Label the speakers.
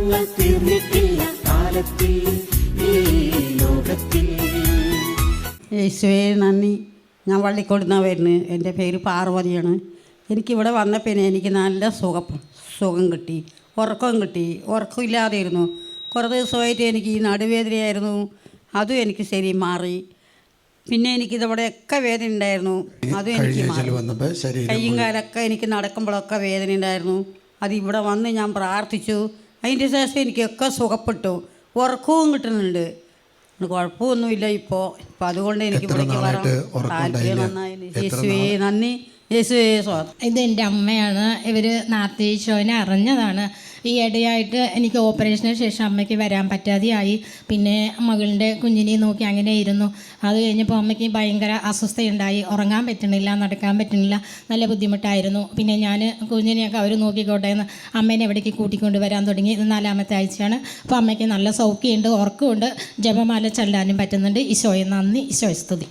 Speaker 1: പാപങ്ങൾ തീർന്നിട്ടില്ല കാലത്തിൽ ഈ ലോകത്തിൽ.
Speaker 2: യേശുവേ നന്ദി. ഞാൻ വള്ളിക്കൊടുന്നാണ് വരുന്നത്. എൻ്റെ പേര് പാർവതിയാണ്. എനിക്കിവിടെ വന്ന പിന്നെ എനിക്ക് നല്ല സുഖം കിട്ടി, ഉറക്കം കിട്ടി. ഉറക്കമില്ലാതെയിരുന്നു കുറേ ദിവസമായിട്ട്. എനിക്ക് ഈ നടുവേദനയായിരുന്നു, അതും എനിക്ക് ശരി മാറി. പിന്നെ എനിക്കിതവിടെയൊക്കെ വേദന ഉണ്ടായിരുന്നു, അതും എനിക്ക് മാറി. കയ്യും കാലൊക്കെ എനിക്ക് നടക്കുമ്പോഴൊക്കെ വേദന ഉണ്ടായിരുന്നു. അത് ഇവിടെ വന്ന് ഞാൻ പ്രാർത്ഥിച്ചു. അതിൻ്റെ ശേഷം എനിക്കൊക്കെ സുഖപ്പെട്ടു, ഉറക്കവും കിട്ടുന്നുണ്ട്. കുഴപ്പമൊന്നുമില്ല ഇപ്പോൾ. അതുകൊണ്ട് എനിക്ക് ഇവിടേക്ക് വരാൻ താല്പര്യം. നന്നായി. യേശുവേ നന്ദി, യേശുവേ സ്വാഗതം.
Speaker 3: ഇത് എൻ്റെ അമ്മയാണ്. ഇവർ നാർത്ത് ഈശോനെ അറിഞ്ഞതാണ്. ഈ ഇടയായിട്ട് എനിക്ക് ഓപ്പറേഷന് ശേഷം അമ്മയ്ക്ക് വരാൻ പറ്റാതെയായി. പിന്നെ മകളുടെ കുഞ്ഞിനെ നോക്കി അങ്ങനെ ഇരുന്നു. അത് കഴിഞ്ഞപ്പോൾ അമ്മയ്ക്ക് ഭയങ്കര അസ്വസ്ഥയുണ്ടായി. ഉറങ്ങാൻ പറ്റണില്ല, നടക്കാൻ പറ്റണില്ല, നല്ല ബുദ്ധിമുട്ടായിരുന്നു. പിന്നെ ഞാൻ കുഞ്ഞിനെയൊക്കെ അവർ നോക്കിക്കോട്ടെ എന്ന് അമ്മേനെ എവിടേക്ക് കൂട്ടിക്കൊണ്ട് വരാൻ തുടങ്ങി. ഇത് 4ാമത്തെ ആഴ്ചയാണ്. അപ്പോൾ അമ്മയ്ക്ക് നല്ല സൗഖ്യമുണ്ട്, ഉറക്കമുണ്ട്, ജപമാല ചെല്ലാനും പറ്റുന്നുണ്ട്. ഈശോയെ നന്ദി, ഈശോയെ സ്തുതി.